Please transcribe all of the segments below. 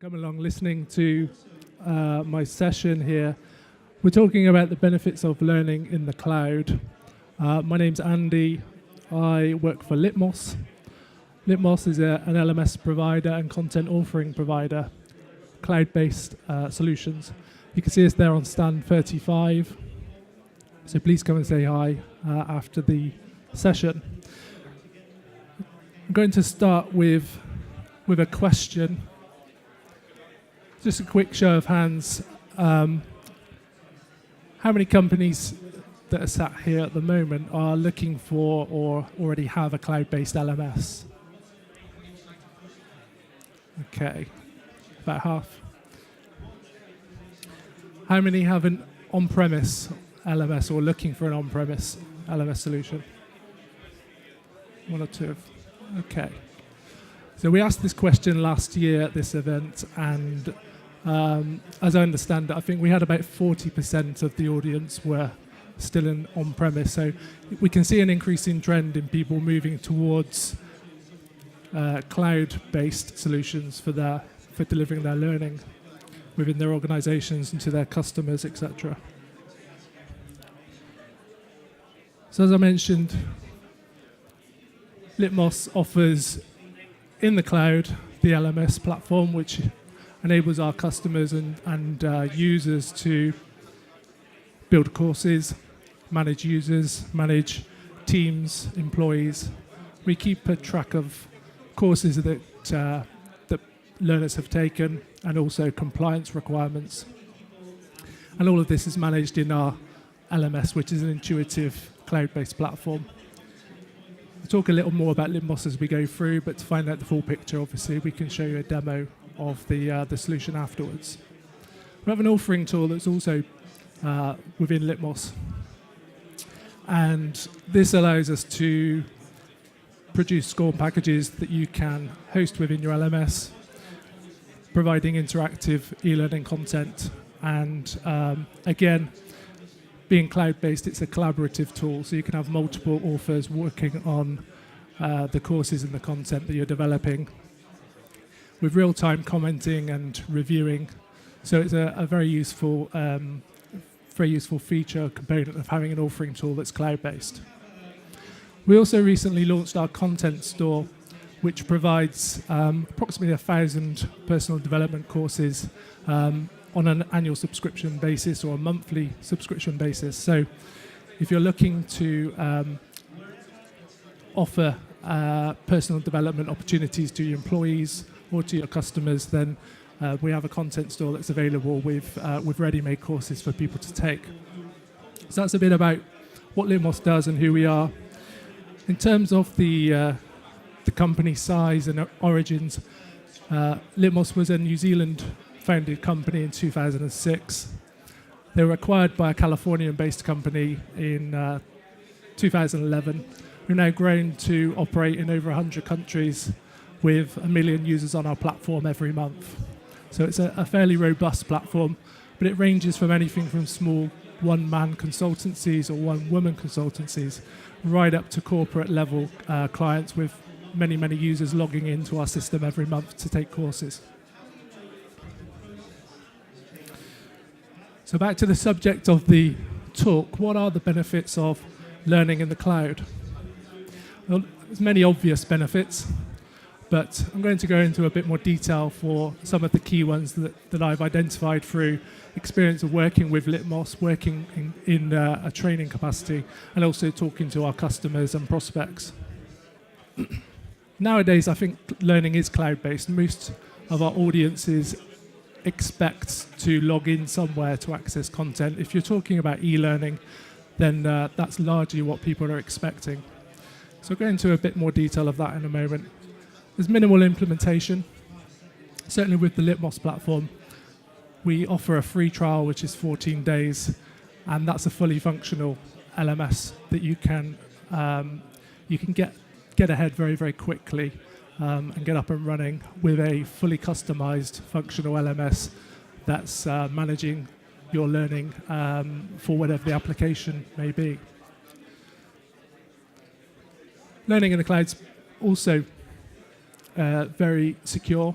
come along listening to my session here. We're talking about the benefits of learning in the cloud. My name's Andy. I work for Litmos. Litmos is an LMS provider and content authoring provider, cloud-based solutions. You can see us there on stand 35. So please come and say hi after the session. I'm going to start with a question. Just a quick show of hands. How many companies that are sat here at the moment are looking for or already have a cloud-based LMS? Okay, about half. How many have an on-premise LMS or looking for an on-premise LMS solution? One or two. Okay. So we asked this question last year at this event, and as I understand it, I think we had about 40% of the audience were still in on-premise. So we can see an increasing trend in people moving towards cloud-based solutions for delivering their learning within their organizations and to their customers, etc. So as I mentioned, Litmos offers in the cloud the LMS platform, which enables our customers and users to build courses, manage users, manage teams, employees. We keep a track of courses that learners have taken and also compliance requirements. And all of this is managed in our LMS, which is an intuitive cloud-based platform. We'll talk a little more about Litmos as we go through, but to find out the full picture, obviously, we can show you a demo of the solution afterwards. We have an authoring tool that's also within Litmos. And this allows us to produce SCORM packages that you can host within your LMS, providing interactive e-learning content. And again, being cloud-based, it's a collaborative tool, so you can have multiple authors working on the courses and the content that you're developing with real-time commenting and reviewing. So it's a very useful feature component of having an authoring tool that's cloud-based. We also recently launched our content store, which provides approximately 1,000 personal development courses on an annual subscription basis or a monthly subscription basis. So if you're looking to offer personal development opportunities to your employees or to your customers, then we have a content store that's available with ready-made courses for people to take. So that's a bit about what Litmos does and who we are. In terms of the company size and origins, Litmos was a New Zealand-founded company in 2006. They were acquired by a Californian-based company in 2011. We've now grown to operate in over 100 countries with 1 million users on our platform every month. So it's a fairly robust platform, but it ranges from anything from small one-man consultancies or one-woman consultancies right up to corporate level clients with many, many users logging into our system every month to take courses. So back to the subject of the talk, what are the benefits of learning in the cloud? Well, there's many obvious benefits, but I'm going to go into a bit more detail for some of the key ones that I've identified through experience of working with Litmos, working in a training capacity, and also talking to our customers and prospects. Nowadays, I think learning is cloud-based. Most of our audiences expect to log in somewhere to access content. If you're talking about e-learning, then that's largely what people are expecting. So I'll go into a bit more detail of that in a moment. There's minimal implementation. Certainly with the Litmos platform, we offer a free trial, which is 14 days, and that's a fully functional LMS that you can get ahead very, very quickly and get up and running with a fully customized functional LMS that's managing your learning for whatever the application may be. Learning in the cloud's also very secure.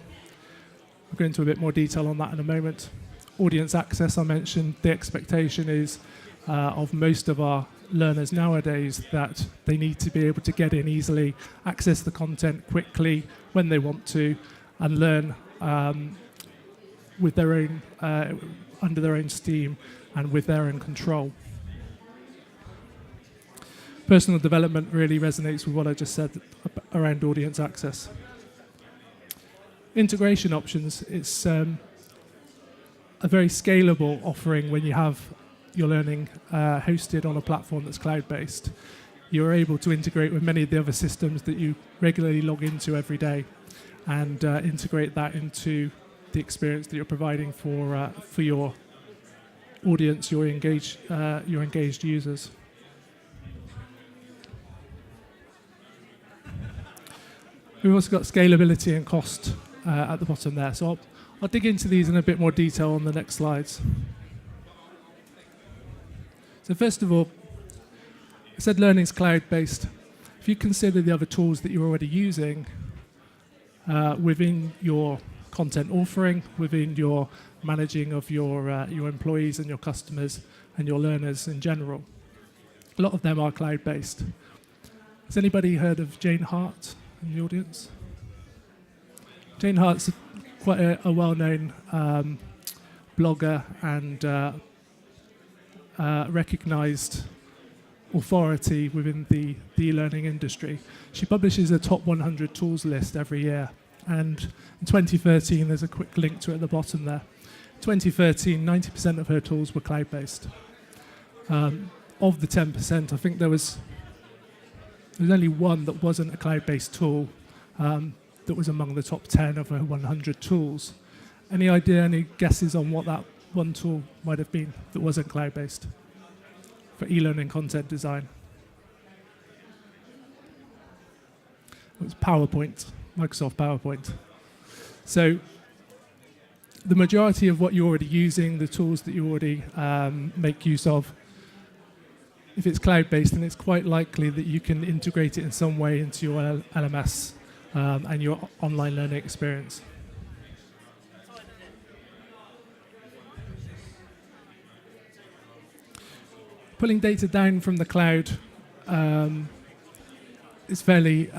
I'll go into a bit more detail on that in a moment. Audience access, I mentioned, the expectation is of most of our learners nowadays that they need to be able to get in easily, access the content quickly when they want to, and learn with their own, under their own steam and with their own control. Personal development really resonates with what I just said around audience access. Integration options, it's a very scalable offering when you have your learning hosted on a platform that's cloud-based. You're able to integrate with many of the other systems that you regularly log into every day and integrate that into the experience that you're providing for your audience, your engaged users. We've also got scalability and cost at the bottom there. So I'll dig into these in a bit more detail on the next slides. So first of all, I said learning's cloud-based. If you consider the other tools that you're already using within your content authoring, within your managing of your employees and your customers and your learners in general, a lot of them are cloud-based. Has anybody heard of Jane Hart in the audience? Jane Hart's quite a well-known blogger and recognised authority within the e-learning industry. She publishes a top 100 tools list every year, and in 2013, there's a quick link to it at the bottom there. 2013, 90% of her tools were cloud-based. Of the 10%, I think there's only one that wasn't a cloud-based tool that was among the top 10 of her 100 tools. Any idea, any guesses on what that one tool might have been that wasn't cloud-based for e-learning content design? It was PowerPoint, Microsoft PowerPoint. So the majority of what you're already using, the tools that you already make use of, if it's cloud-based, then it's quite likely that you can integrate it in some way into your LMS and your online learning experience. Pulling data down from the cloud is fairly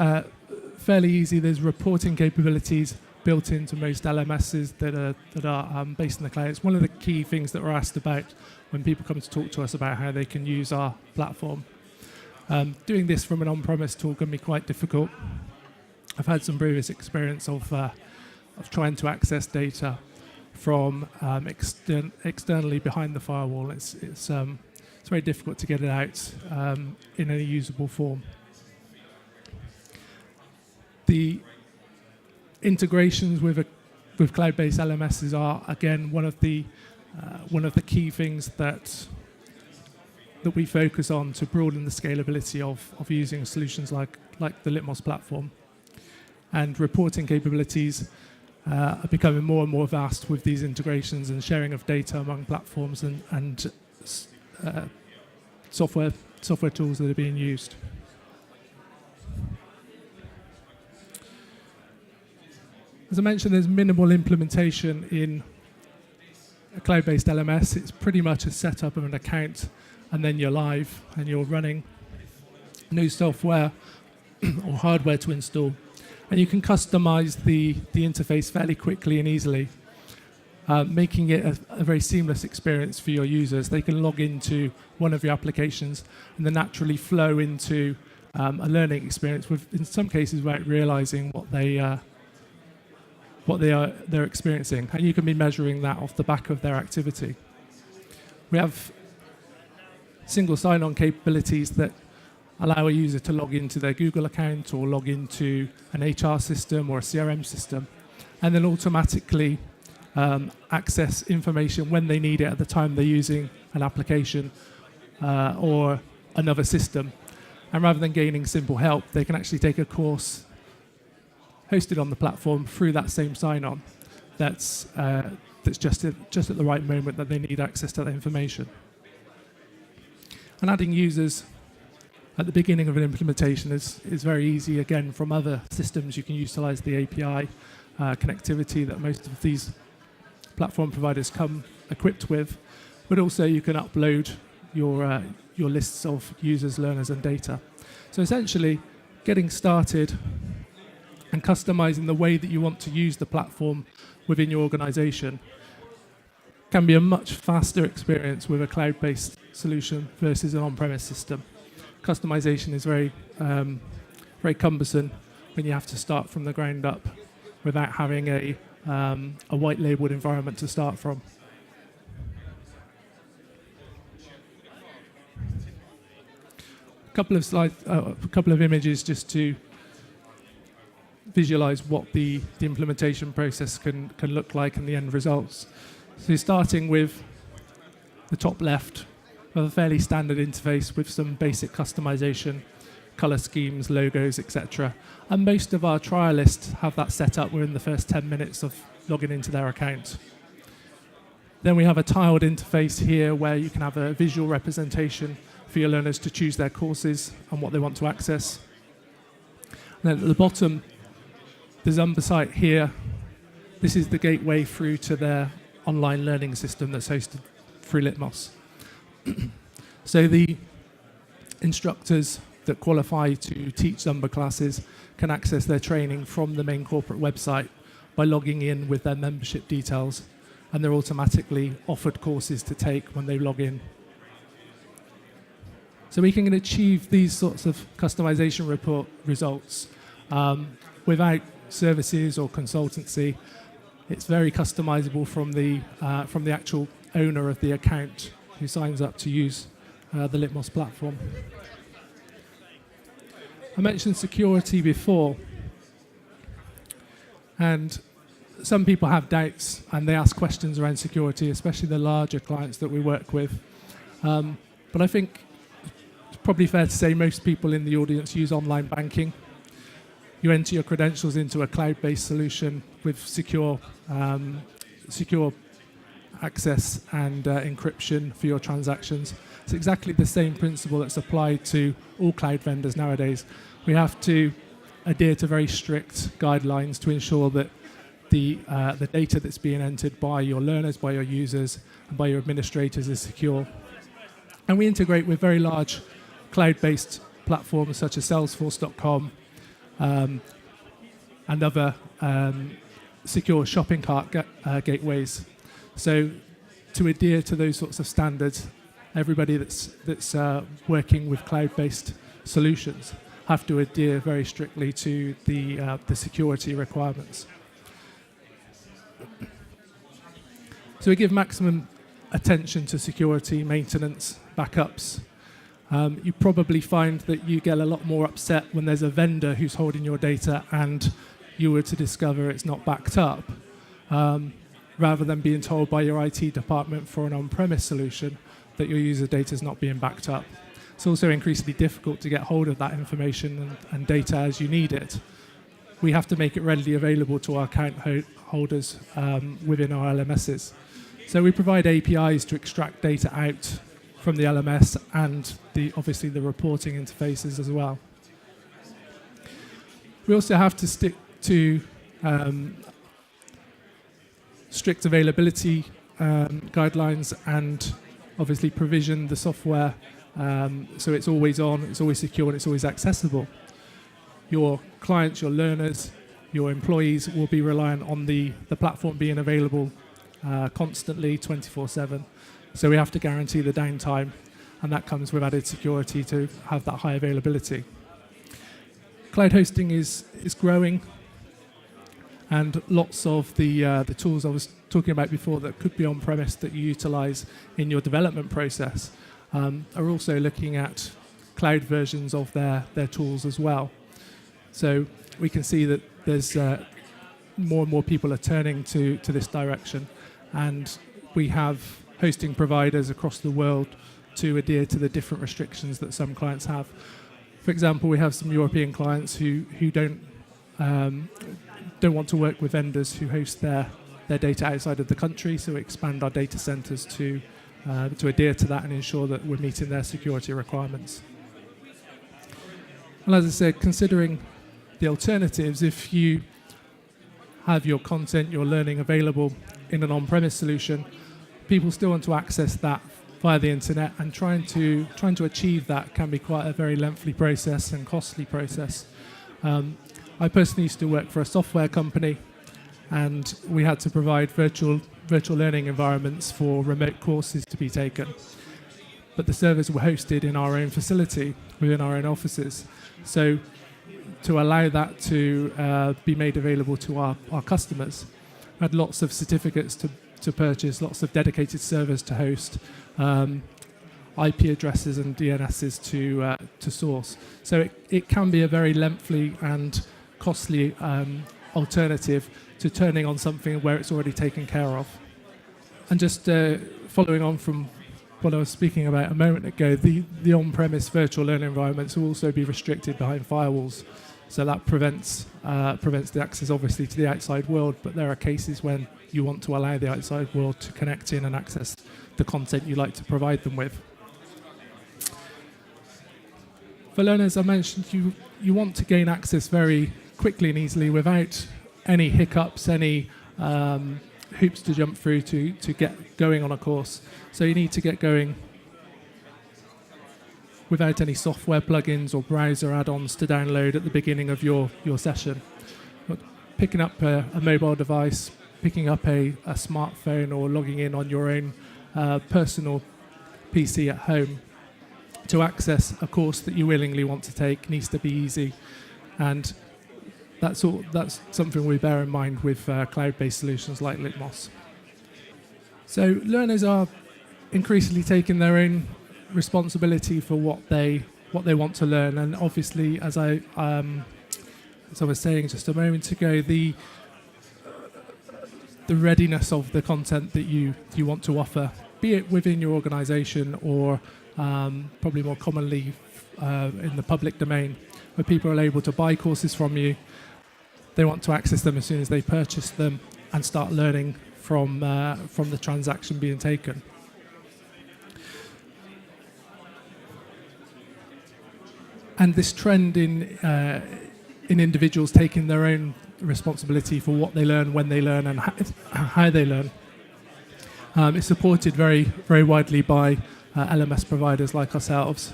easy. There's reporting capabilities built into most LMSs that are based in the cloud. It's one of the key things that we're asked about when people come to talk to us about how they can use our platform. Doing this from an on-premise tool can be quite difficult. I've had some previous experience of trying to access data from externally behind the firewall. It's very difficult to get it out in any usable form. The integrations with cloud-based LMSs are, again, one of the key things that we focus on to broaden the scalability of using solutions like the Litmos platform. And reporting capabilities are becoming more and more vast with these integrations and sharing of data among platforms and software tools that are being used. As I mentioned, there's minimal implementation in a cloud-based LMS. It's pretty much a setup of an account, and then you're live and you're running new software or hardware to install. And you can customize the interface fairly quickly and easily, making it a very seamless experience for your users. They can log into one of your applications and then naturally flow into a learning experience with, in some cases, without realizing what they're experiencing. And you can be measuring that off the back of their activity. We have single sign-on capabilities that allow a user to log into their Google account or log into an HR system or a CRM system, and then automatically access information when they need it at the time they're using an application or another system. And rather than gaining simple help, they can actually take a course hosted on the platform through that same sign-on that's just at the right moment that they need access to that information. And adding users at the beginning of an implementation is very easy. Again, from other systems, you can utilize the API connectivity that most of these platform providers come equipped with, but also you can upload your lists of users, learners, and data. So essentially, getting started and customizing the way that you want to use the platform within your organization can be a much faster experience with a cloud-based solution versus an on-premise system. Customization is very cumbersome when you have to start from the ground up without having a white-labeled environment to start from. A couple of slides, a couple of images just to visualize what the implementation process can look like and the end results. So starting with the top left, we have a fairly standard interface with some basic customization, color schemes, logos, etc. And most of our trialists have that set up within the first 10 minutes of logging into their account. Then we have a tiled interface here where you can have a visual representation for your learners to choose their courses and what they want to access. And then at the bottom, the Zumba site here. This is the gateway through to their online learning system that's hosted through Litmos. So the instructors that qualify to teach Zumba classes can access their training from the main corporate website by logging in with their membership details, and they're automatically offered courses to take when they log in. So we can achieve these sorts of customization report results without services or consultancy. It's very customizable from the actual owner of the account who signs up to use the Litmos platform. I mentioned security before, and some people have doubts and they ask questions around security, especially the larger clients that we work with. But I think it's probably fair to say most people in the audience use online banking. You enter your credentials into a cloud-based solution with secure access and encryption for your transactions. It's exactly the same principle that's applied to all cloud vendors nowadays. We have to adhere to very strict guidelines to ensure that the data that's being entered by your learners, by your users, and by your administrators is secure. And we integrate with very large cloud-based platforms such as Salesforce.com and other secure shopping cart gateways. So to adhere to those sorts of standards, everybody that's working with cloud-based solutions have to adhere very strictly to the security requirements. So we give maximum attention to security, maintenance, backups. You probably find that you get a lot more upset when there's a vendor who's holding your data and you were to discover it's not backed up, rather than being told by your IT department for an on-premise solution that your user data is not being backed up. It's also increasingly difficult to get hold of that information and data as you need it. We have to make it readily available to our account holders within our LMSs. So we provide APIs to extract data out from the LMS and obviously the reporting interfaces as well. We also have to stick to strict availability guidelines and obviously provision the software so it's always on, it's always secure, and it's always accessible. Your clients, your learners, your employees will be reliant on the platform being available constantly, 24/7. So we have to guarantee the downtime, and that comes with added security to have that high availability. Cloud hosting is growing, and lots of the tools I was talking about before that could be on-premise that you utilize in your development process are also looking at cloud versions of their tools as well. So we can see that there's more and more people are turning to this direction, and we have hosting providers across the world to adhere to the different restrictions that some clients have. For example, we have some European clients who don't want to work with vendors who host their data outside of the country, so we expand our data centers to adhere to that and ensure that we're meeting their security requirements. And as I said, considering the alternatives, if you have your content, your learning available in an on-premise solution, people still want to access that via the internet, and trying to achieve that can be quite a very lengthy process and costly process. I personally used to work for a software company, and we had to provide virtual learning environments for remote courses to be taken. But the servers were hosted in our own facility, within our own offices. So to allow that to be made available to our customers, we had lots of certificates to purchase, lots of dedicated servers to host, IP addresses and DNSs to source. So it can be a very lengthy and costly alternative to turning on something where it's already taken care of. And just following on from what I was speaking about a moment ago, the on-premise virtual learning environments will also be restricted behind firewalls. So that prevents the access, obviously, to the outside world, but there are cases when you want to allow the outside world to connect in and access the content you like to provide them with. For learners, I mentioned you want to gain access very quickly and easily without any hiccups, any hoops to jump through to get going on a course. So you need to get going without any software plugins or browser add-ons to download at the beginning of your session. But picking up a mobile device, picking up a smartphone, or logging in on your own personal PC at home to access a course that you willingly want to take needs to be easy. And that's something we bear in mind with cloud-based solutions like Litmos. So learners are increasingly taking their own responsibility for what they want to learn, and obviously, as I was saying just a moment ago, the readiness of the content that you want to offer, be it within your organisation or probably more commonly in the public domain, where people are able to buy courses from you. They want to access them as soon as they purchase them and start learning from the transaction being taken. And this trend in individuals taking their own responsibility for what they learn, when they learn, and how they learn is supported very, very widely by LMS providers like ourselves.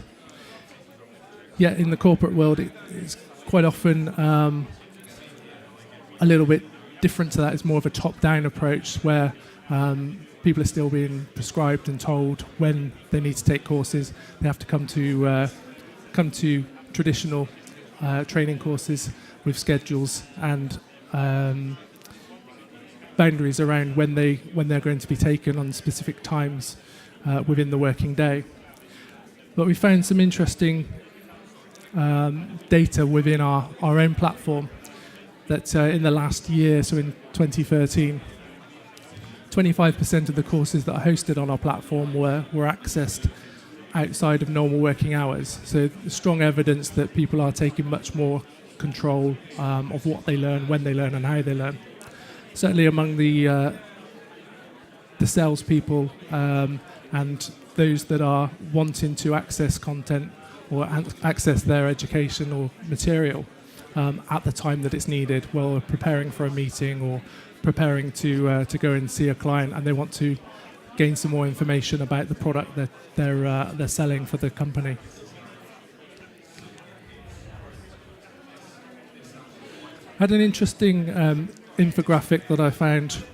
Yet in the corporate world, it's quite often a little bit different to that. It's more of a top-down approach where people are still being prescribed and told when they need to take courses. They have to come to traditional training courses with schedules and boundaries around when they're going to be taken on specific times within the working day. But we found some interesting data within our own platform that in the last year, so in 2013, 25% of the courses that are hosted on our platform were accessed outside of normal working hours. So strong evidence that people are taking much more control of what they learn, when they learn, and how they learn. Certainly among the salespeople and those that are wanting to access content or access their education or material at the time that it's needed, while preparing for a meeting or preparing to go and see a client, and they want to gain some more information about the product that they're selling for the company. I had an interesting infographic that I found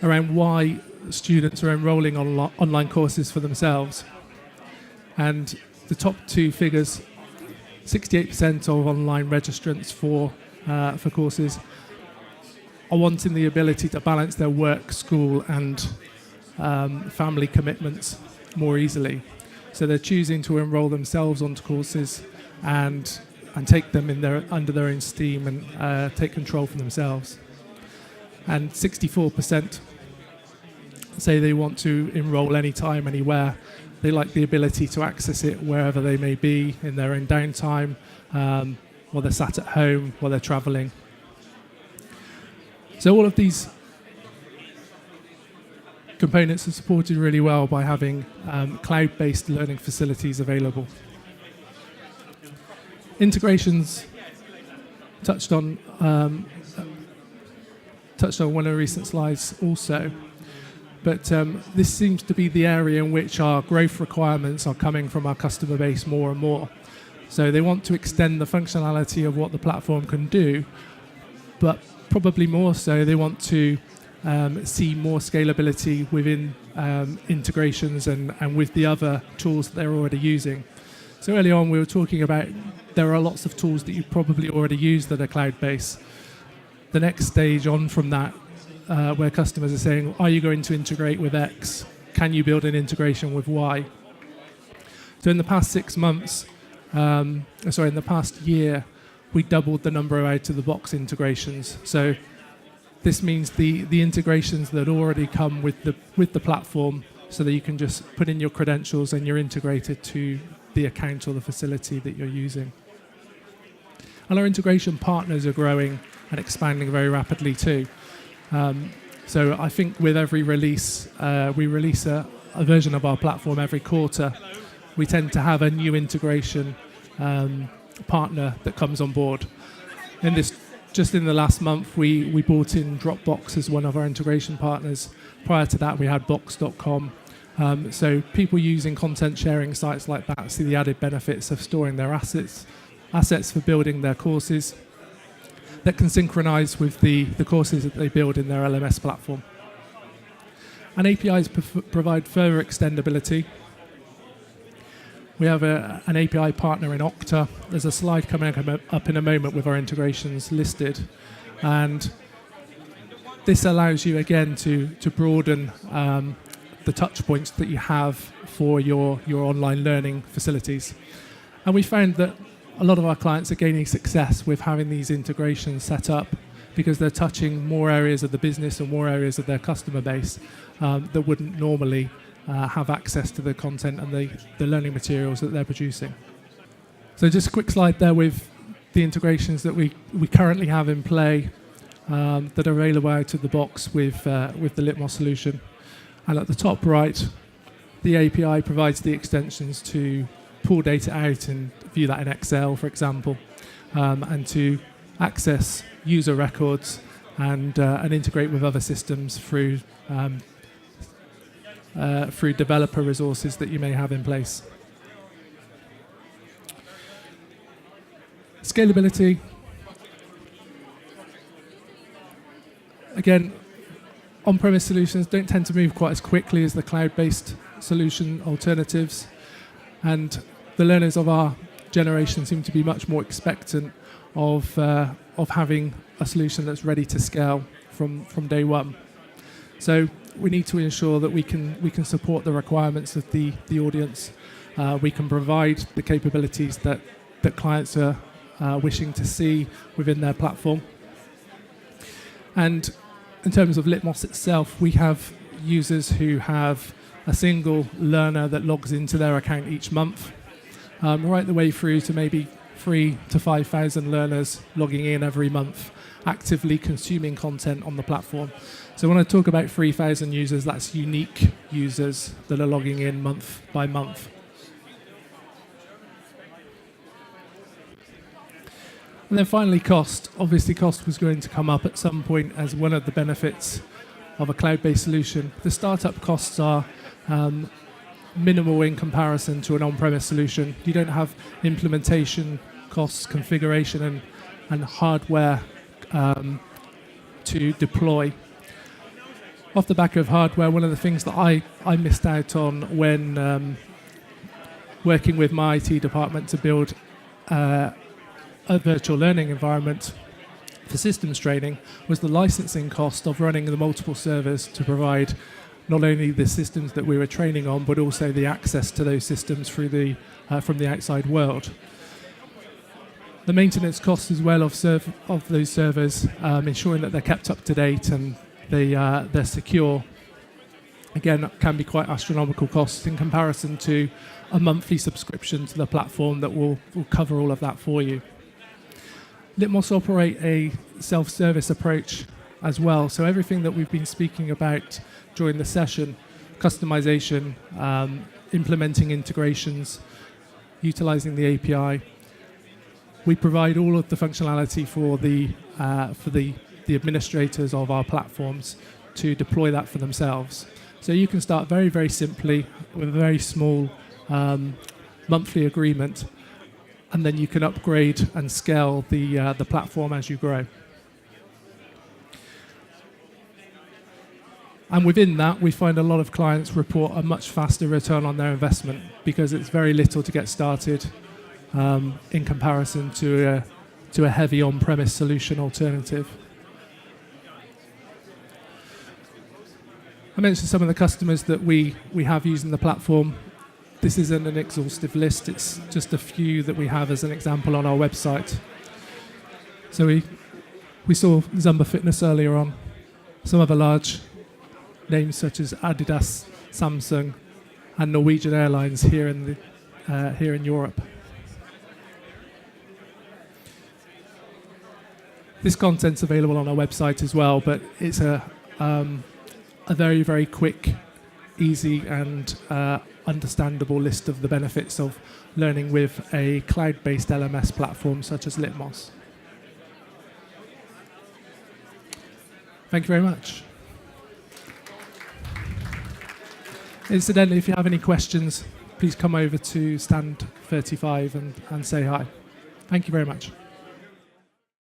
around why students are enrolling on online courses for themselves. And the top two figures, 68% of online registrants for courses are wanting the ability to balance their work, school, and family commitments more easily. So they're choosing to enroll themselves onto courses and take them under their own steam and take control for themselves. And 64% say they want to enroll anytime, anywhere. They like the ability to access it wherever they may be in their own downtime, while they're sat at home, while they're traveling. So all of these components are supported really well by having cloud-based learning facilities available. Integrations touched on one of the recent slides also. But this seems to be the area in which our growth requirements are coming from our customer base more and more. So they want to extend the functionality of what the platform can do, but probably more so they want to see more scalability within integrations and with the other tools that they're already using. So early on we were talking about there are lots of tools that you probably already use that are cloud-based. The next stage on from that, where customers are saying, are you going to integrate with X? Can you build an integration with Y? So in the past 6 months, in the past year, we doubled the number of out-of-the-box integrations. So this means the integrations that already come with the platform, so that you can just put in your credentials and you're integrated to the account or the facility that you're using. And our integration partners are growing and expanding very rapidly too. So I think with every release, we release a version of our platform every quarter. We tend to have a new integration partner that comes on board. Just in the last month, we brought in Dropbox as one of our integration partners. Prior to that, we had Box.com. So people using content sharing sites like that see the added benefits of storing their assets for building their courses that can synchronize with the courses that they build in their LMS platform. And APIs provide further extendability. We have an API partner in Okta. There's a slide coming up in a moment with our integrations listed. And this allows you, again, to broaden the touch points that you have for your online learning facilities. And we found that a lot of our clients are gaining success with having these integrations set up because they're touching more areas of the business and more areas of their customer base that wouldn't normally have access to the content and the learning materials that they're producing. So just a quick slide there with the integrations that we currently have in play that are available out of the box with the Litmos solution. And at the top right, the API provides the extensions to pull data out and view that in Excel, for example, and to access user records and integrate with other systems through developer resources that you may have in place. Scalability. Again, on-premise solutions don't tend to move quite as quickly as the cloud-based solution alternatives, and the learners of our generation seem to be much more expectant of having a solution that's ready to scale from day one. So we need to ensure that we can support the requirements of the audience. We can provide the capabilities that clients are wishing to see within their platform. And in terms of Litmos itself, we have users who have a single learner that logs into their account each month, right the way through to maybe 3,000 to 5,000 learners logging in every month, actively consuming content on the platform. So when I talk about 3,000 users, that's unique users that are logging in month by month. And then finally, cost. Obviously, cost was going to come up at some point as one of the benefits of a cloud-based solution. The startup costs are minimal in comparison to an on-premise solution. You don't have implementation costs, configuration, and hardware to deploy. Off the back of hardware, one of the things that I missed out on when working with my IT department to build a virtual learning environment for systems training was the licensing cost of running the multiple servers to provide not only the systems that we were training on, but also the access to those systems through from the outside world. The maintenance costs as well of those servers, ensuring that they're kept up to date and they're secure, again, can be quite astronomical costs in comparison to a monthly subscription to the platform that will cover all of that for you. Litmos operate a self-service approach as well, so everything that we've been speaking about during the session, customization, implementing integrations, utilizing the API, we provide all of the functionality for the administrators of our platforms to deploy that for themselves. So you can start very, very simply with a very small monthly agreement, and then you can upgrade and scale the platform as you grow. And within that, we find a lot of clients report a much faster return on their investment because it's very little to get started in comparison to a heavy on-premise solution alternative. I mentioned some of the customers that we have using the platform. This isn't an exhaustive list, it's just a few that we have as an example on our website. So we saw Zumba Fitness earlier on, some other large names such as Adidas, Samsung, and Norwegian Airlines here in Europe. This content's available on our website as well, but it's a very, very quick, easy, and understandable list of the benefits of learning with a cloud-based LMS platform such as Litmos. Thank you very much. Incidentally, if you have any questions, please come over to stand 35 and say hi. Thank you very much.